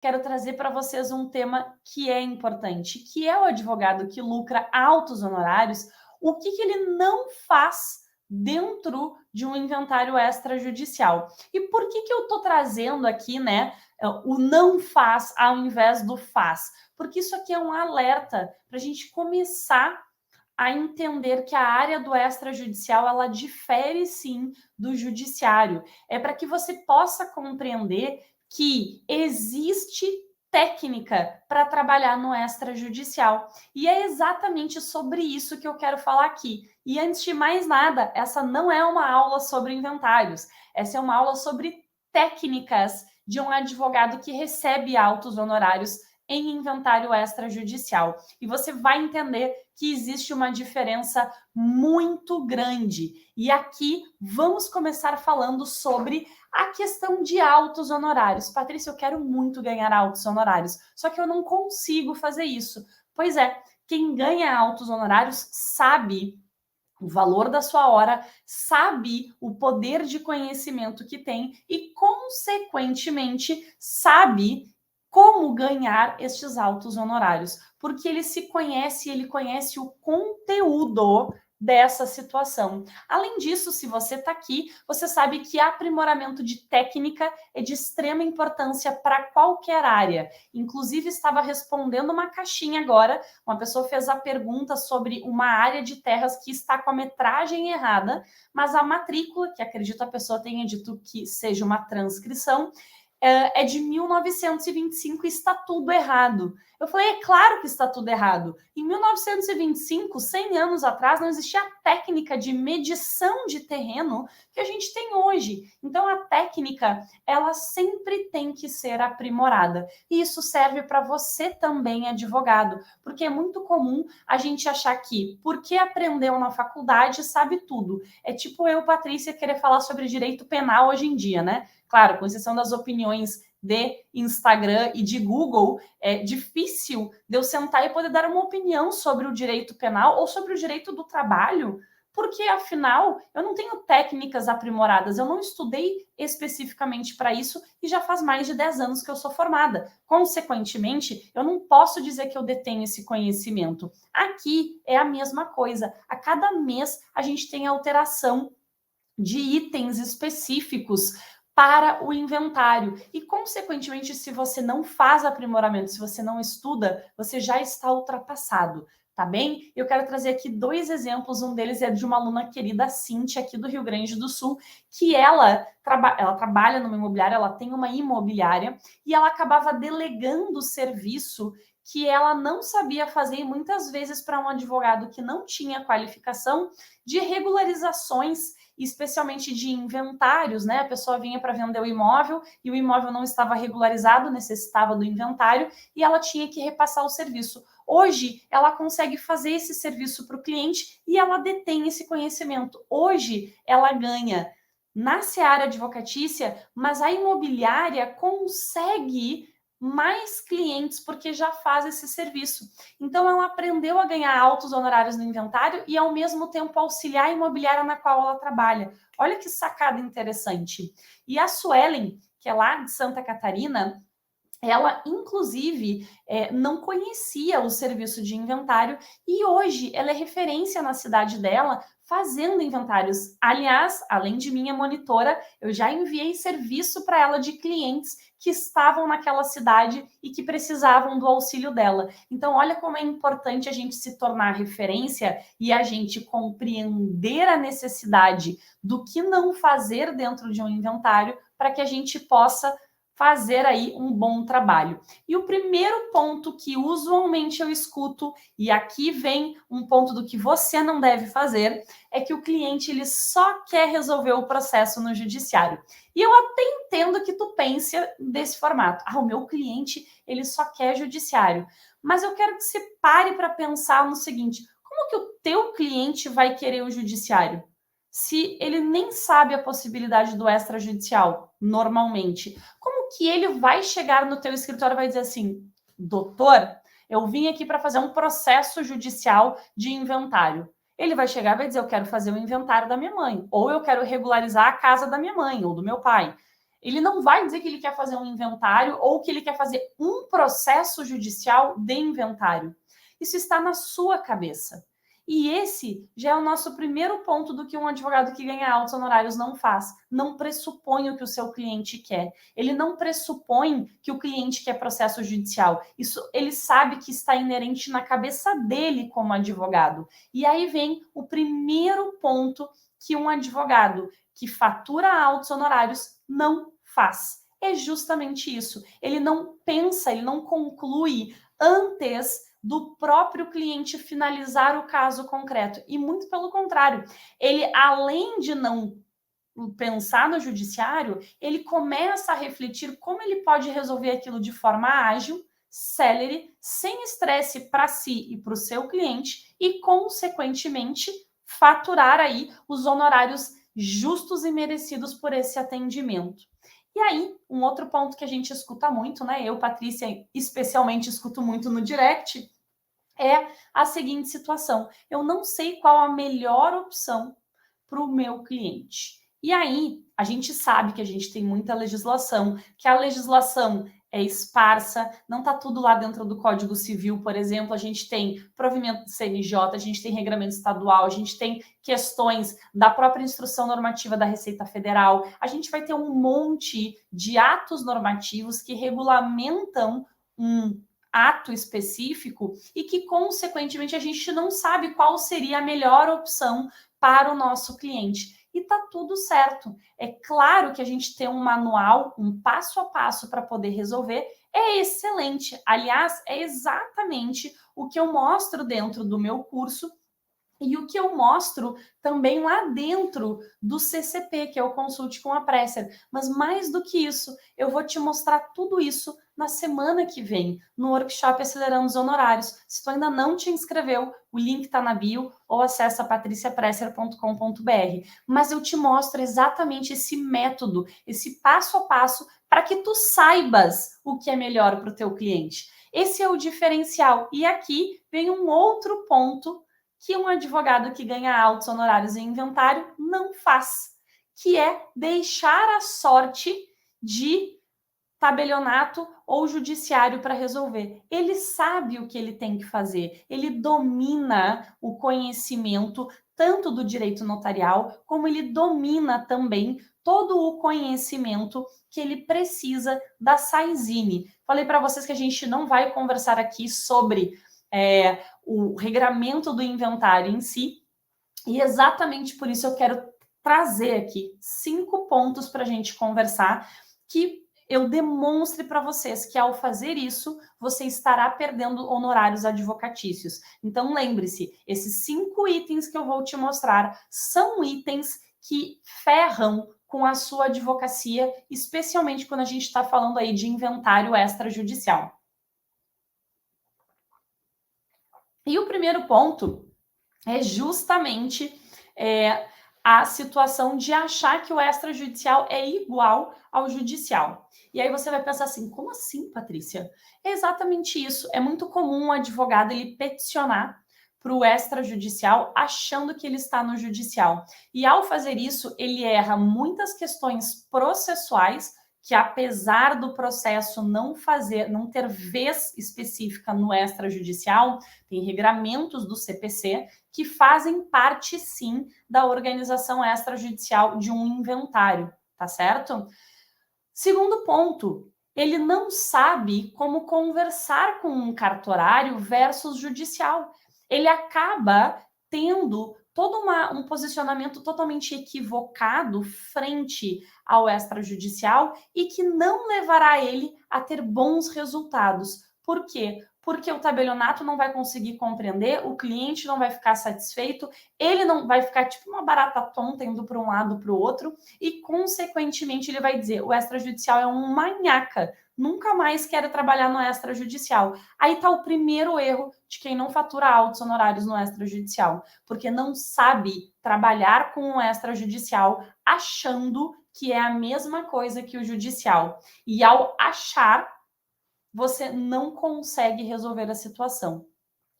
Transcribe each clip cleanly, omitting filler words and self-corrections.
quero trazer para vocês um tema que é importante, que é o advogado que lucra altos honorários, o que ele não faz dentro de um inventário extrajudicial. E por que eu estou trazendo aqui, né, o não faz ao invés do faz? Porque isso aqui é um alerta para a gente começar a entender que a área do extrajudicial ela difere sim do judiciário. É para que você possa compreender que existe técnica para trabalhar no extrajudicial. E é exatamente sobre isso que eu quero falar aqui. E antes de mais nada, essa não é uma aula sobre inventários. Essa é uma aula sobre técnicas de um advogado que recebe altos honorários em inventário extrajudicial. E você vai entender que existe uma diferença muito grande. E aqui vamos começar falando sobre a questão de altos honorários. Patrícia, eu quero muito ganhar altos honorários, só que eu não consigo fazer isso. Pois é, quem ganha altos honorários sabe o valor da sua hora, sabe o poder de conhecimento que tem e, consequentemente, sabe como ganhar estes altos honorários, porque ele se conhece, ele conhece o conteúdo dessa situação. Além disso, se você está aqui, você sabe que aprimoramento de técnica é de extrema importância para qualquer área. Inclusive, estava respondendo uma caixinha agora, uma pessoa fez a pergunta sobre uma área de terras que está com a metragem errada, mas a matrícula, que acredito a pessoa tenha dito que seja uma transcrição, é de 1925 e está tudo errado. Eu falei, é claro que está tudo errado. Em 1925, 100 anos atrás, não existia a técnica de medição de terreno que a gente tem hoje. Então, a técnica, ela sempre tem que ser aprimorada. E isso serve para você também, advogado, porque é muito comum a gente achar que, porque aprendeu na faculdade, sabe tudo. É tipo eu, Patrícia, querer falar sobre direito penal hoje em dia, né? Claro, com exceção das opiniões de Instagram e de Google, é difícil de eu sentar e poder dar uma opinião sobre o direito penal ou sobre o direito do trabalho, porque afinal eu não tenho técnicas aprimoradas, eu não estudei especificamente para isso e já faz mais de 10 anos que eu sou formada. Consequentemente, eu não posso dizer que eu detenho esse conhecimento. Aqui é a mesma coisa. A cada mês a gente tem alteração de itens específicos para o inventário. E, consequentemente, se você não faz aprimoramento, se você não estuda, você já está ultrapassado, tá bem? Eu quero trazer aqui dois exemplos. Um deles é de uma aluna querida, Cíntia, aqui do Rio Grande do Sul, que ela trabalha numa imobiliária, ela tem uma imobiliária, e ela acabava delegando o serviço que ela não sabia fazer, e muitas vezes para um advogado que não tinha qualificação, de regularizações, especialmente de inventários, né? A pessoa vinha para vender o imóvel e o imóvel não estava regularizado, necessitava do inventário e ela tinha que repassar o serviço. Hoje, ela consegue fazer esse serviço para o cliente e ela detém esse conhecimento. Hoje, ela ganha na seara advocatícia, mas a imobiliária consegue mais clientes porque já faz esse serviço. Então, ela aprendeu a ganhar altos honorários no inventário e, ao mesmo tempo, auxiliar a imobiliária na qual ela trabalha. Olha que sacada interessante. E a Suelen, que é lá de Santa Catarina, ela, inclusive, não conhecia o serviço de inventário e hoje ela é referência na cidade dela fazendo inventários. Aliás, além de minha monitora, eu já enviei serviço para ela de clientes que estavam naquela cidade e que precisavam do auxílio dela. Então, olha como é importante a gente se tornar referência e a gente compreender a necessidade do que não fazer dentro de um inventário para que a gente possa fazer aí um bom trabalho. E o primeiro ponto que usualmente eu escuto, e aqui vem um ponto do que você não deve fazer, é que o cliente ele só quer resolver o processo no judiciário. E eu até entendo que tu pense desse formato. Ah, o meu cliente ele só quer judiciário. Mas eu quero que você pare para pensar no seguinte: como que o teu cliente vai querer o judiciário? Se ele nem sabe a possibilidade do extrajudicial, normalmente, como que ele vai chegar no teu escritório e vai dizer assim, doutor, eu vim aqui para fazer um processo judicial de inventário. Ele vai chegar e vai dizer, eu quero fazer o inventário da minha mãe, ou eu quero regularizar a casa da minha mãe ou do meu pai. Ele não vai dizer que ele quer fazer um inventário ou que ele quer fazer um processo judicial de inventário. Isso está na sua cabeça. E esse já é o nosso primeiro ponto do que um advogado que ganha altos honorários não faz. Não pressupõe o que o seu cliente quer. Ele não pressupõe que o cliente quer processo judicial. Isso ele sabe que está inerente na cabeça dele como advogado. E aí vem o primeiro ponto que um advogado que fatura altos honorários não faz. É justamente isso. Ele não pensa, ele não conclui antes do próprio cliente finalizar o caso concreto. E muito pelo contrário, ele, além de não pensar no judiciário, ele começa a refletir como ele pode resolver aquilo de forma ágil, célere, sem estresse para si e para o seu cliente e, consequentemente, faturar aí os honorários justos e merecidos por esse atendimento. E aí, um outro ponto que a gente escuta muito, né? Eu, Patrícia, especialmente escuto muito no direct, é a seguinte situação: eu não sei qual a melhor opção para o meu cliente. E aí, a gente sabe que a gente tem muita legislação, que a legislação é esparsa, não está tudo lá dentro do Código Civil, por exemplo, a gente tem provimento do CNJ, a gente tem regramento estadual, a gente tem questões da própria instrução normativa da Receita Federal, a gente vai ter um monte de atos normativos que regulamentam um ato específico e que, consequentemente, a gente não sabe qual seria a melhor opção para o nosso cliente. E tá tudo certo. É claro que a gente ter um manual, um passo a passo para poder resolver é excelente. Aliás, é exatamente o que eu mostro dentro do meu curso e o que eu mostro também lá dentro do CCP, que é o Consulte com a Presser. Mas mais do que isso, eu vou te mostrar tudo isso na semana que vem, no workshop Acelerando os Honorários. Se tu ainda não te inscreveu, o link está na bio ou acessa patriciapresser.com.br. Mas eu te mostro exatamente esse método, esse passo a passo, para que tu saibas o que é melhor para o teu cliente. Esse é o diferencial. E aqui vem um outro ponto que um advogado que ganha altos honorários em inventário não faz, que é deixar a sorte de tabelionato ou judiciário para resolver. Ele sabe o que ele tem que fazer, ele domina o conhecimento tanto do direito notarial, como ele domina também todo o conhecimento que ele precisa da Saizine. Falei para vocês que a gente não vai conversar aqui sobre o regramento do inventário em si, e exatamente por isso eu quero trazer aqui 5 pontos para a gente conversar, que eu demonstre para vocês que ao fazer isso, você estará perdendo honorários advocatícios. Então lembre-se, esses 5 itens que eu vou te mostrar são itens que ferram com a sua advocacia, especialmente quando a gente está falando aí de inventário extrajudicial. E o primeiro ponto é justamente a situação de achar que o extrajudicial é igual ao judicial. E aí você vai pensar assim, como assim, Patrícia? É exatamente isso. É muito comum um advogado ele peticionar para o extrajudicial achando que ele está no judicial. E ao fazer isso, ele erra muitas questões processuais que, apesar do processo não ter vez específica no extrajudicial, tem regramentos do CPC que fazem parte, sim, da organização extrajudicial de um inventário, tá certo? Segundo ponto, ele não sabe como conversar com um cartorário versus judicial. Ele acaba tendo todo um posicionamento totalmente equivocado frente ao extrajudicial e que não levará ele a ter bons resultados. Por quê? Porque o tabelionato não vai conseguir compreender, o cliente não vai ficar satisfeito, ele não vai ficar tipo uma barata tonta indo para um lado para o outro e, consequentemente, ele vai dizer: o extrajudicial é um manhaca, nunca mais quero trabalhar no extrajudicial. Aí está o primeiro erro de quem não fatura altos honorários no extrajudicial, porque não sabe trabalhar com o extrajudicial achando que é a mesma coisa que o judicial. E ao achar, você não consegue resolver a situação.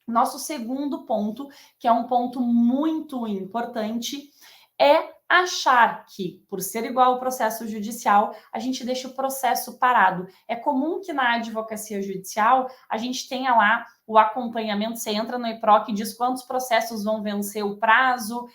Nosso segundo ponto, que é um ponto muito importante, é Achar que, por ser igual ao processo judicial, a gente deixa o processo parado. É comum que na advocacia judicial a gente tenha lá o acompanhamento, você entra no EPROC e diz quantos processos vão vencer o prazo,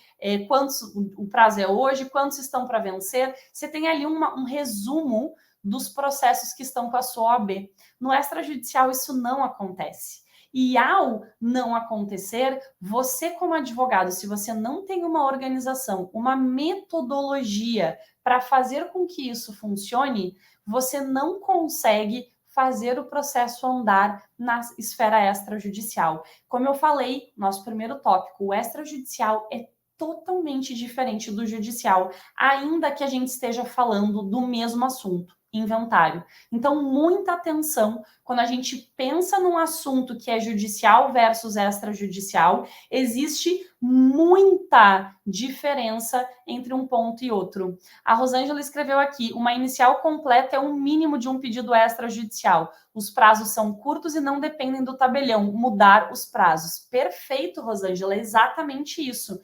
quantos o prazo é hoje, quantos estão para vencer. Você tem ali um resumo dos processos que estão com a sua OAB. No extrajudicial isso não acontece. E ao não acontecer, você como advogado, se você não tem uma organização, uma metodologia para fazer com que isso funcione, você não consegue fazer o processo andar na esfera extrajudicial. Como eu falei, nosso primeiro tópico, o extrajudicial é totalmente diferente do judicial, ainda que a gente esteja falando do mesmo assunto, inventário. Então, muita atenção quando a gente pensa num assunto que é judicial versus extrajudicial, existe muita diferença entre um ponto e outro. A Rosângela escreveu aqui, uma inicial completa é o mínimo de um pedido extrajudicial. Os prazos são curtos e não dependem do tabelião, mudar os prazos. Perfeito, Rosângela, é exatamente isso.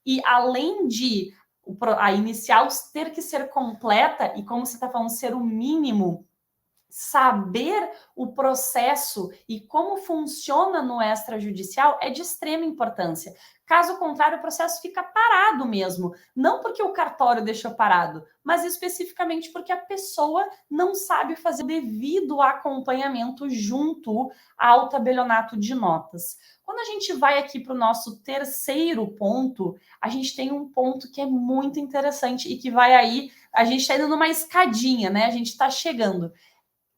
E além de a inicial ter que ser completa, e como você está falando, ser o mínimo, saber o processo e como funciona no extrajudicial é de extrema importância. Caso contrário, o processo fica parado mesmo. Não porque o cartório deixou parado, mas especificamente porque a pessoa não sabe fazer o devido acompanhamento junto ao tabelionato de notas. Quando a gente vai aqui para o nosso terceiro ponto, a gente tem um ponto que é muito interessante e que vai aí, a gente está indo numa escadinha, né? A gente está chegando,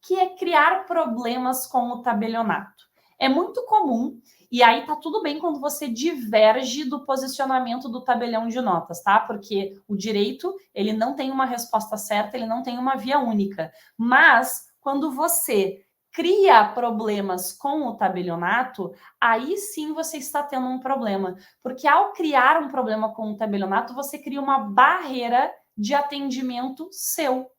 que é criar problemas com o tabelionato. É muito comum, e aí tá tudo bem quando você diverge do posicionamento do tabelião de notas, tá? Porque o direito, ele não tem uma resposta certa, ele não tem uma via única. Mas quando você cria problemas com o tabelionato, aí sim você está tendo um problema. Porque ao criar um problema com o tabelionato, você cria uma barreira de atendimento seu.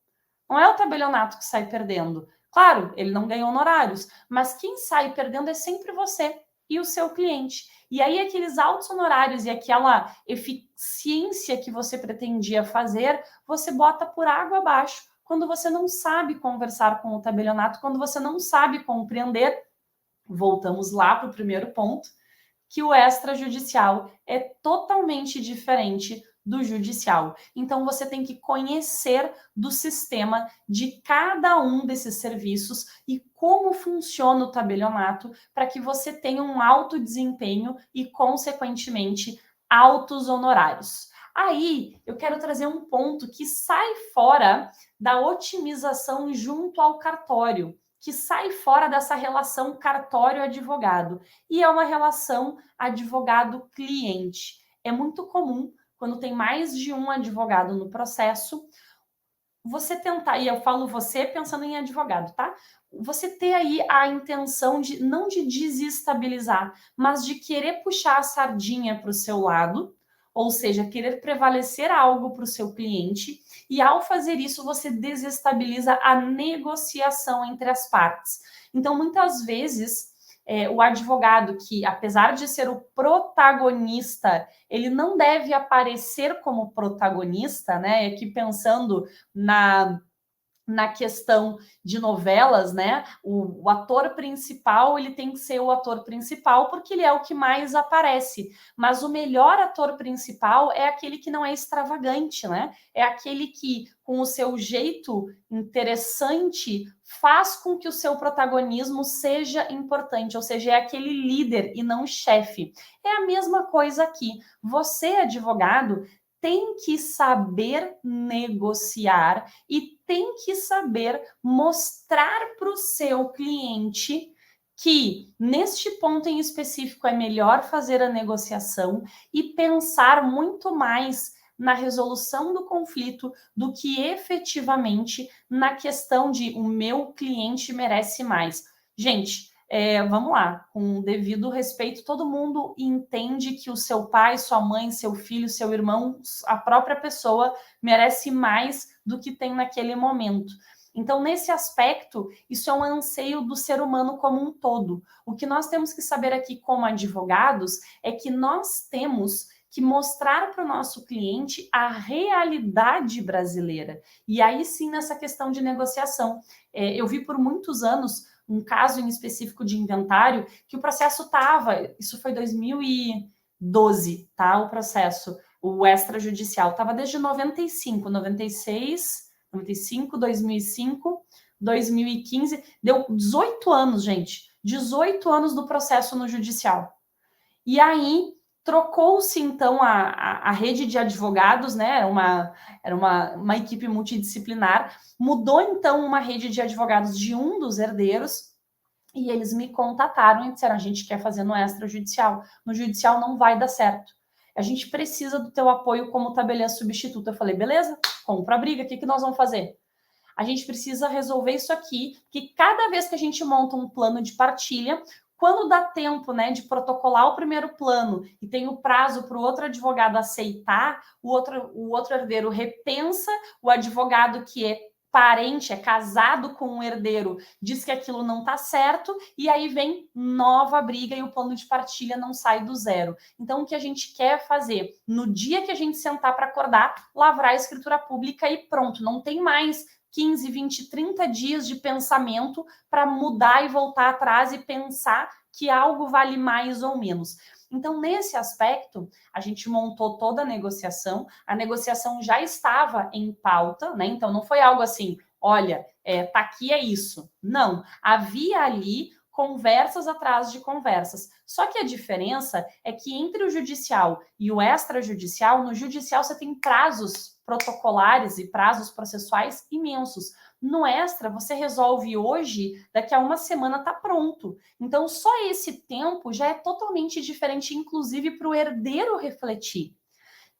Não é o tabelionato que sai perdendo. Claro, ele não ganha honorários, mas quem sai perdendo é sempre você e o seu cliente. E aí, aqueles altos honorários e aquela eficiência que você pretendia fazer, você bota por água abaixo quando você não sabe conversar com o tabelionato, quando você não sabe compreender. Voltamos lá para o primeiro ponto, que o extrajudicial é totalmente diferente do judicial. Então, você tem que conhecer do sistema de cada um desses serviços e como funciona o tabelionato para que você tenha um alto desempenho e, consequentemente, altos honorários. Aí, eu quero trazer um ponto que sai fora da otimização junto ao cartório, que sai fora dessa relação cartório-advogado, e é uma relação advogado-cliente. É muito comum, quando tem mais de um advogado no processo, você tentar, e eu falo você pensando em advogado, tá? Você ter aí a intenção de, não de desestabilizar, mas de querer puxar a sardinha para o seu lado, ou seja, querer prevalecer algo para o seu cliente, e ao fazer isso, você desestabiliza a negociação entre as partes. Então, muitas vezes, o advogado que, apesar de ser o protagonista, ele não deve aparecer como protagonista, né? Aqui pensando na questão de novelas, né? O ator principal, ele tem que ser o ator principal porque ele é o que mais aparece. Mas o melhor ator principal é aquele que não é extravagante, né? É aquele que, com o seu jeito interessante, faz com que o seu protagonismo seja importante, ou seja, é aquele líder e não chefe. É a mesma coisa aqui. Você, advogado, tem que saber negociar e tem que saber mostrar para o seu cliente que, neste ponto em específico, é melhor fazer a negociação e pensar muito mais na resolução do conflito do que efetivamente na questão de o meu cliente merece mais. Gente, vamos lá, com devido respeito, todo mundo entende que o seu pai, sua mãe, seu filho, seu irmão, a própria pessoa merece mais do que tem naquele momento. Então, nesse aspecto, isso é um anseio do ser humano como um todo. O que nós temos que saber aqui como advogados é que nós temos que mostrar para o nosso cliente a realidade brasileira. E aí sim, nessa questão de negociação. Eu vi por muitos anos um caso em específico de inventário que o processo estava, isso foi 2012, tá? O processo, o extrajudicial, estava desde 95, 96, 95, 2005, 2015, deu 18 anos, gente. 18 anos do processo no judicial. E aí trocou-se, então, a rede de advogados, né? Era uma equipe multidisciplinar, mudou, então, uma rede de advogados de um dos herdeiros, e eles me contataram e disseram, a gente quer fazer no extrajudicial. No judicial não vai dar certo. A gente precisa do teu apoio como tabeliã substituta. Eu falei, beleza, compra a briga, o que nós vamos fazer? A gente precisa resolver isso aqui, que cada vez que a gente monta um plano de partilha, quando dá tempo, né, de protocolar o primeiro plano e tem o prazo para o outro advogado aceitar, o outro herdeiro repensa, o advogado que é parente, é casado com um herdeiro, diz que aquilo não está certo, e aí vem nova briga e o plano de partilha não sai do zero. Então, o que a gente quer fazer? No dia que a gente sentar para acordar, lavrar a escritura pública e pronto, não tem mais 15, 20, 30 dias de pensamento para mudar e voltar atrás e pensar que algo vale mais ou menos. Então, nesse aspecto, a gente montou toda a negociação já estava em pauta, né? Então, não foi algo assim, olha, tá aqui, é isso. Não, havia ali conversas atrás de conversas. Só que a diferença é que entre o judicial e o extrajudicial, no judicial você tem prazos protocolares e prazos processuais imensos. No extra, você resolve hoje, daqui a uma semana está pronto. Então, só esse tempo já é totalmente diferente, inclusive para o herdeiro refletir.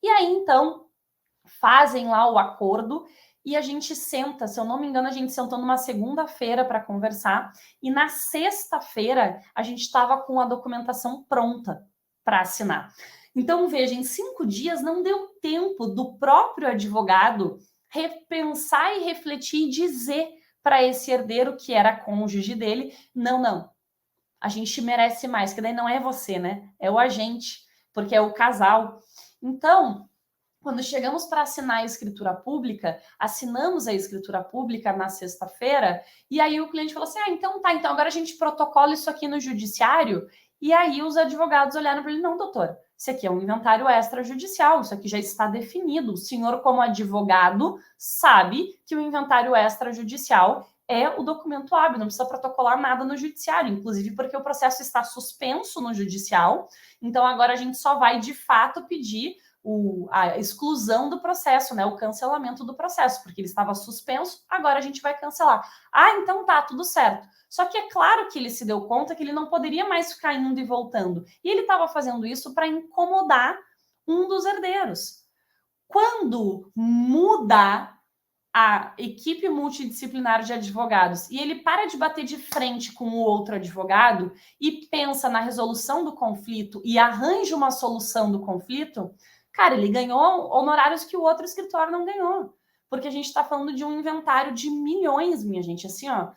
E aí, então, fazem lá o acordo e a gente senta, se eu não me engano, a gente sentou numa segunda-feira para conversar e na sexta-feira a gente estava com a documentação pronta para assinar. Então, veja, em 5 dias não deu tempo do próprio advogado repensar e refletir e dizer para esse herdeiro que era cônjuge dele, não, a gente merece mais, que daí não é você, né? É o agente, porque é o casal. Então, quando chegamos para assinar a escritura pública, assinamos a escritura pública na sexta-feira, e aí o cliente falou assim, então agora a gente protocola isso aqui no judiciário, e aí os advogados olharam para ele, não, doutor, isso aqui é um inventário extrajudicial, isso aqui já está definido, o senhor como advogado sabe que o inventário extrajudicial é o documento hábil, não precisa protocolar nada no judiciário, inclusive porque o processo está suspenso no judicial, então agora a gente só vai de fato pedir a exclusão do processo, né? O cancelamento do processo, porque ele estava suspenso, agora a gente vai cancelar. Então tá, tudo certo. Só que é claro que ele se deu conta que ele não poderia mais ficar indo e voltando. E ele estava fazendo isso para incomodar um dos herdeiros. Quando muda a equipe multidisciplinar de advogados e ele para de bater de frente com o outro advogado e pensa na resolução do conflito e arranja uma solução do conflito, cara, ele ganhou honorários que o outro escritório não ganhou. Porque a gente está falando de um inventário de milhões, minha gente, assim, ó,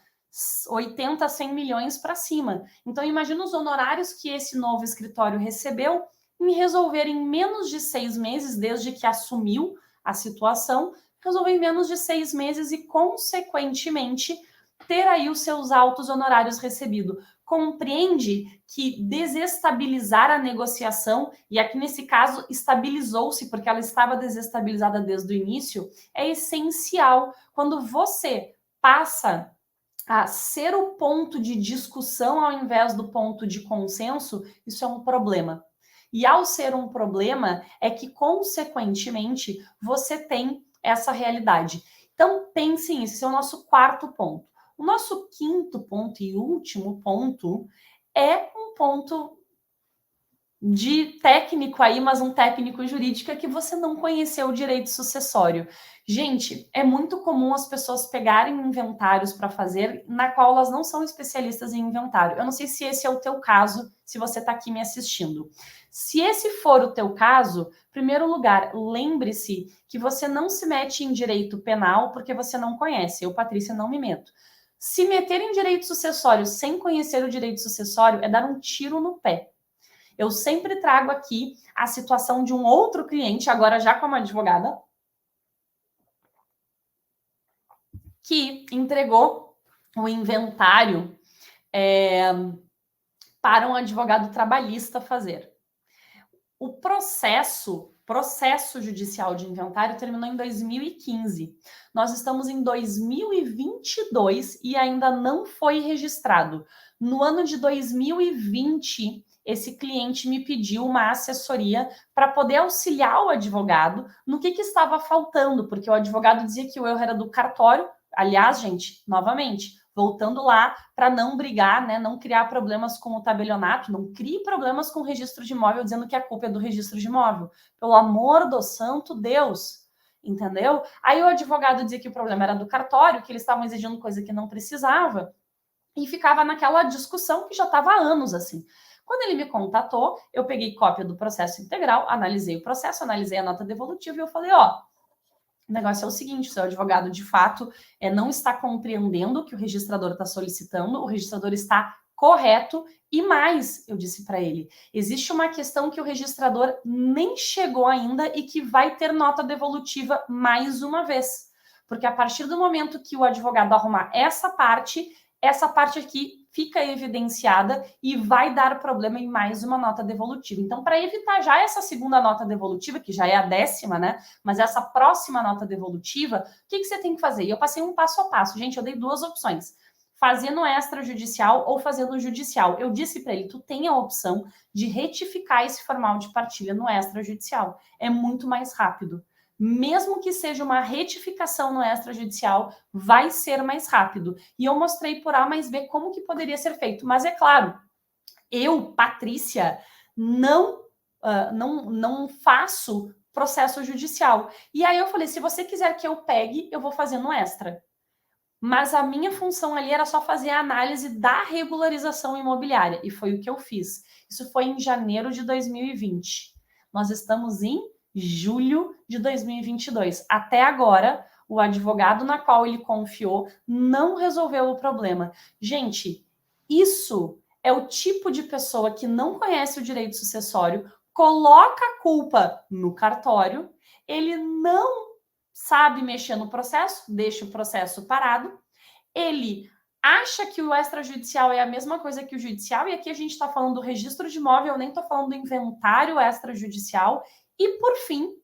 80, 100 milhões para cima. Então, imagina os honorários que esse novo escritório recebeu em resolver em menos de 6 meses, desde que assumiu a situação, resolver em menos de 6 meses e, consequentemente, ter aí os seus altos honorários recebidos. Compreende que desestabilizar a negociação, e aqui nesse caso estabilizou-se porque ela estava desestabilizada desde o início, é essencial. Quando você passa a ser o ponto de discussão ao invés do ponto de consenso, isso é um problema. E ao ser um problema, é que, consequentemente, você tem essa realidade. Então, pense nisso, esse é o nosso quarto ponto. O nosso quinto ponto e último ponto é um ponto de técnico aí, mas um técnico jurídico é que você não conheceu o direito sucessório. Gente, é muito comum as pessoas pegarem inventários para fazer, na qual elas não são especialistas em inventário. Eu não sei se esse é o teu caso, se você está aqui me assistindo. Se esse for o teu caso, em primeiro lugar, lembre-se que você não se mete em direito penal porque você não conhece. Eu, Patrícia, não me meto. Se meter em direito sucessório sem conhecer o direito sucessório é dar um tiro no pé. Eu sempre trago aqui a situação de um outro cliente, agora já como advogada, que entregou o inventário para um advogado trabalhista fazer. O processo judicial de inventário terminou em 2015. Nós estamos em 2022 e ainda não foi registrado. No ano de 2020, esse cliente me pediu uma assessoria para poder auxiliar o advogado no que estava faltando, porque o advogado dizia que o erro era do cartório. Aliás, gente, novamente, voltando lá para não brigar, né, não criar problemas com o tabelionato, não crie problemas com o registro de imóvel dizendo que a culpa é do registro de imóvel. Pelo amor do santo Deus, entendeu? Aí o advogado dizia que o problema era do cartório, que eles estavam exigindo coisa que não precisava, e ficava naquela discussão que já estava há anos assim. Quando ele me contatou, eu peguei cópia do processo integral, analisei o processo, analisei a nota devolutiva e eu falei, ó, o negócio é o seguinte, o seu advogado, de fato, não está compreendendo o que o registrador está solicitando, o registrador está correto, e mais, eu disse para ele, existe uma questão que o registrador nem chegou ainda e que vai ter nota devolutiva mais uma vez. Porque a partir do momento que o advogado arrumar essa parte aqui fica evidenciada e vai dar problema em mais uma nota devolutiva. Então, para evitar já essa segunda nota devolutiva, que já é a 10ª, né? Mas essa próxima nota devolutiva, o que você tem que fazer? E eu passei um passo a passo. Gente, eu dei 2 opções. Fazer no extrajudicial ou fazer no judicial. Eu disse para ele, tu tem a opção de retificar esse formal de partilha no extrajudicial. É muito mais rápido. Mesmo que seja uma retificação no extrajudicial, vai ser mais rápido. E eu mostrei por A mais B como que poderia ser feito. Mas é claro, eu, Patrícia, não faço processo judicial. E aí eu falei, se você quiser que eu pegue, eu vou fazer no extra. Mas a minha função ali era só fazer a análise da regularização imobiliária. E foi o que eu fiz. Isso foi em janeiro de 2020. Nós estamos em julho de 2022. Até agora, o advogado na qual ele confiou não resolveu o problema. Gente, isso é o tipo de pessoa que não conhece o direito sucessório, coloca a culpa no cartório, ele não sabe mexer no processo, deixa o processo parado, ele acha que o extrajudicial é a mesma coisa que o judicial, e aqui a gente está falando do registro de imóvel, eu nem estou falando do inventário extrajudicial, e por fim,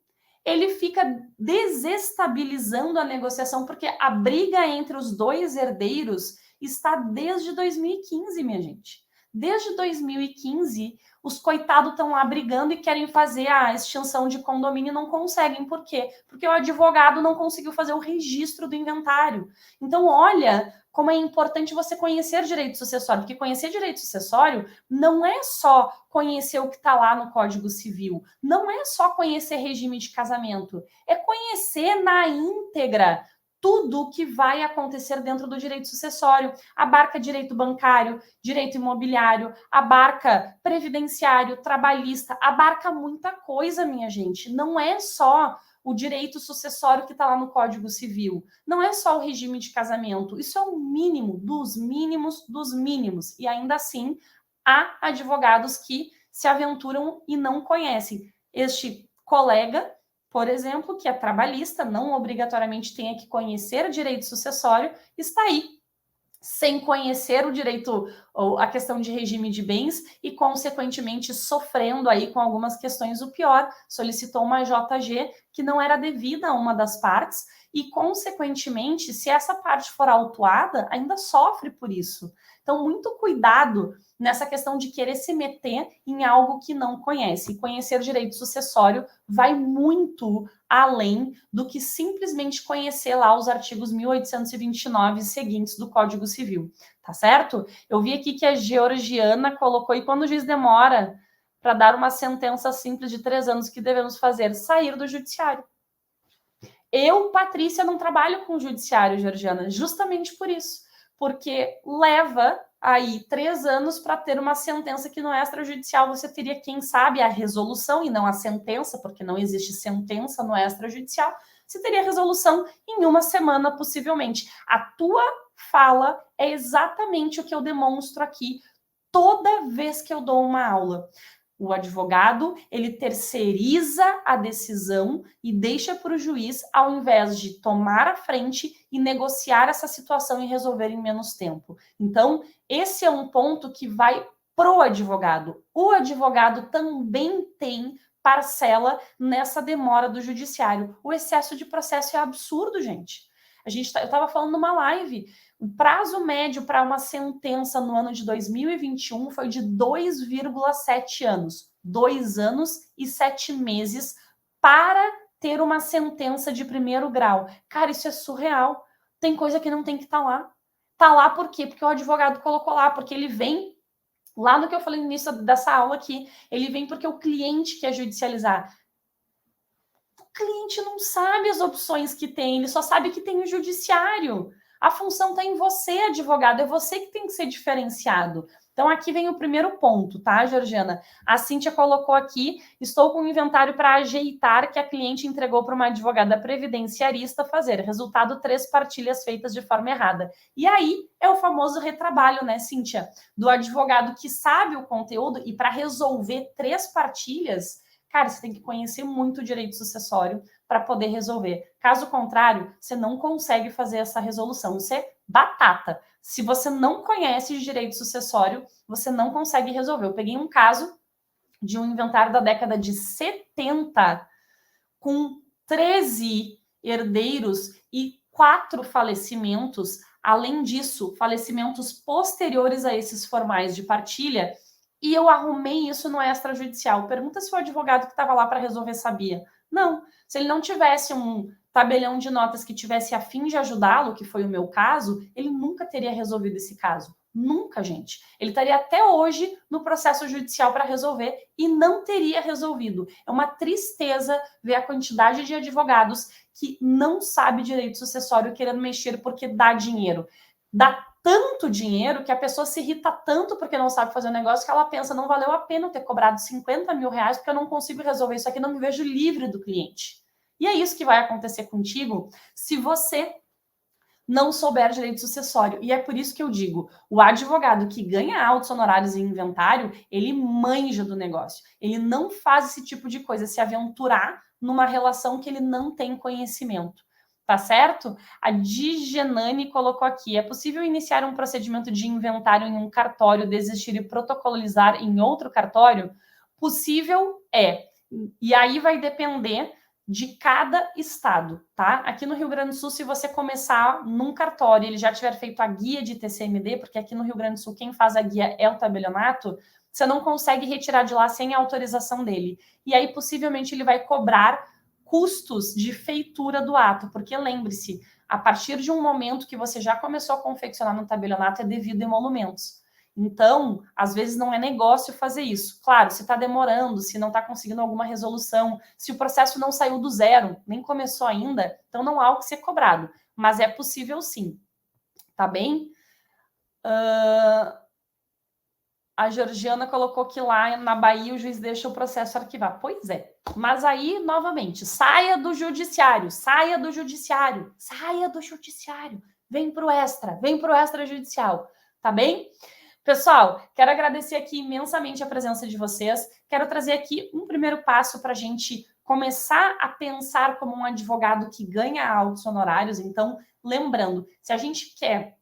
ele fica desestabilizando a negociação, porque a briga entre os dois herdeiros está desde 2015, minha gente. Desde 2015, os coitados estão lá brigando e querem fazer a extinção de condomínio e não conseguem. Por quê? Porque o advogado não conseguiu fazer o registro do inventário. Então, olha como é importante você conhecer direito sucessório, porque conhecer direito sucessório não é só conhecer o que está lá no Código Civil, não é só conhecer regime de casamento, é conhecer na íntegra tudo o que vai acontecer dentro do direito sucessório. Abarca direito bancário, direito imobiliário, abarca previdenciário, trabalhista, abarca muita coisa, minha gente. Não é só o direito sucessório que está lá no Código Civil. Não é só o regime de casamento. Isso é o mínimo dos mínimos dos mínimos. E ainda assim, há advogados que se aventuram e não conhecem. Este colega, por exemplo, que é trabalhista, não obrigatoriamente tenha que conhecer direito sucessório, está aí, sem conhecer o direito, ou a questão de regime de bens e, consequentemente, sofrendo aí com algumas questões. O pior, solicitou uma JG que não era devida a uma das partes e, consequentemente, se essa parte for autuada, ainda sofre por isso. Então, muito cuidado nessa questão de querer se meter em algo que não conhece. E conhecer direito sucessório vai muito além do que simplesmente conhecer lá os artigos 1829 e seguintes do Código Civil, tá certo? Eu vi aqui que a Georgiana colocou, e quando o juiz demora para dar uma sentença simples de 3 anos, o que devemos fazer? Sair do judiciário. Eu, Patrícia, não trabalho com o judiciário, Georgiana, justamente por isso, porque leva aí 3 anos para ter uma sentença que no extrajudicial você teria, quem sabe, a resolução e não a sentença, porque não existe sentença no extrajudicial, você teria a resolução em 1 semana, possivelmente. A tua fala é exatamente o que eu demonstro aqui toda vez que eu dou uma aula. O advogado, ele terceiriza a decisão e deixa para o juiz, ao invés de tomar a frente e negociar essa situação e resolver em menos tempo. Então, esse é um ponto que vai pro advogado. O advogado também tem parcela nessa demora do judiciário. O excesso de processo é absurdo, gente. Eu estava falando numa live, o prazo médio para uma sentença no ano de 2021 foi de 2,7 anos. 2 anos e 7 meses para ter uma sentença de primeiro grau. Cara, isso é surreal. Tem coisa que não tem que estar lá. Tá lá por quê? Porque o advogado colocou lá, porque ele vem lá no que eu falei no início dessa aula aqui, ele vem porque o cliente quer judicializar. O cliente não sabe as opções que tem, ele só sabe que tem o judiciário. A função está em você, advogado, é você que tem que ser diferenciado. Então, aqui vem o primeiro ponto, tá, Georgiana? A Cíntia colocou aqui, estou com um inventário para ajeitar que a cliente entregou para uma advogada previdenciarista fazer. Resultado, 3 partilhas feitas de forma errada. E aí, é o famoso retrabalho, né, Cíntia? Do advogado que sabe o conteúdo e para resolver 3 partilhas, cara, você tem que conhecer muito o direito sucessório para poder resolver. Caso contrário, você não consegue fazer essa resolução. Isso é batata. Se você não conhece de direito sucessório, você não consegue resolver. Eu peguei um caso de um inventário da década de 70 com 13 herdeiros e 4 falecimentos. Além disso, falecimentos posteriores a esses formais de partilha. E eu arrumei isso no extrajudicial. Pergunta se o advogado que estava lá para resolver sabia. Não. Se ele não tivesse um tabelião de notas que tivesse a fim de ajudá-lo, que foi o meu caso, ele nunca teria resolvido esse caso. Nunca, gente. Ele estaria até hoje no processo judicial para resolver e não teria resolvido. É uma tristeza ver a quantidade de advogados que não sabe direito sucessório querendo mexer porque dá dinheiro. Dá tanto dinheiro que a pessoa se irrita tanto porque não sabe fazer o negócio que ela pensa, não valeu a pena eu ter cobrado 50 mil reais porque eu não consigo resolver isso aqui, não me vejo livre do cliente. E é isso que vai acontecer contigo se você não souber direito sucessório. E é por isso que eu digo, o advogado que ganha altos honorários em inventário, ele manja do negócio. Ele não faz esse tipo de coisa, se aventurar numa relação que ele não tem conhecimento. Tá certo? A Digenani colocou aqui, é possível iniciar um procedimento de inventário em um cartório, desistir e protocolizar em outro cartório? Possível é. E aí vai depender de cada estado, tá? Aqui no Rio Grande do Sul, se você começar num cartório, ele já tiver feito a guia de TCMD, porque aqui no Rio Grande do Sul quem faz a guia é o tabelionato, você não consegue retirar de lá sem a autorização dele. E aí, possivelmente, ele vai cobrar custos de feitura do ato, porque lembre-se, a partir de um momento que você já começou a confeccionar no tabelionato, é devido emolumentos. Então, às vezes não é negócio fazer isso. Claro, se está demorando, se não está conseguindo alguma resolução, se o processo não saiu do zero, nem começou ainda, então não há o que ser cobrado. Mas é possível sim. Tá bem? A Georgiana colocou que lá na Bahia o juiz deixa o processo arquivar. Pois é. Mas aí, novamente, saia do judiciário, saia do judiciário, saia do judiciário. Vem para o extrajudicial. Tá bem? Pessoal, quero agradecer aqui imensamente a presença de vocês. Quero trazer aqui um primeiro passo para a gente começar a pensar como um advogado que ganha altos honorários. Então, lembrando, se a gente quer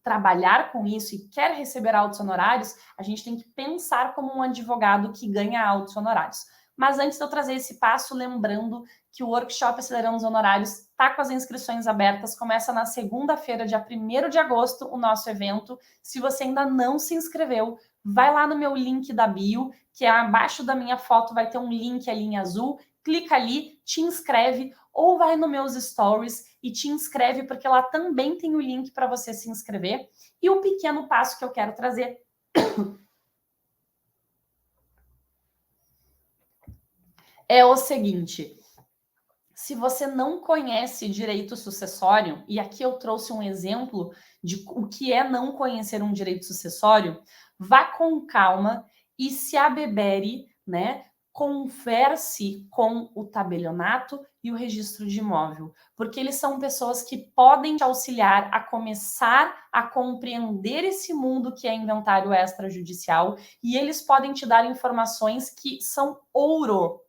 trabalhar com isso e quer receber altos honorários, a gente tem que pensar como um advogado que ganha altos honorários. Mas antes de eu trazer esse passo, lembrando que o Workshop Acelerando os Honorários está com as inscrições abertas, começa na segunda-feira, dia 1º de agosto, o nosso evento. Se você ainda não se inscreveu, vai lá no meu link da bio, que é abaixo da minha foto, vai ter um link ali em azul, clica ali, te inscreve, ou vai nos meus stories e te inscreve, porque lá também tem o link para você se inscrever. E o pequeno passo que eu quero trazer é o seguinte: se você não conhece direito sucessório, e aqui eu trouxe um exemplo de o que é não conhecer um direito sucessório, vá com calma e se abebere, né? converse com o tabelionato e o registro de imóvel, porque eles são pessoas que podem te auxiliar a começar a compreender esse mundo que é inventário extrajudicial, e eles podem te dar informações que são ouro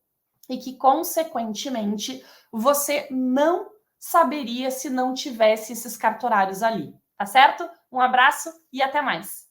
e que, consequentemente, você não saberia se não tivesse esses cartorários ali, tá certo? Um abraço e até mais!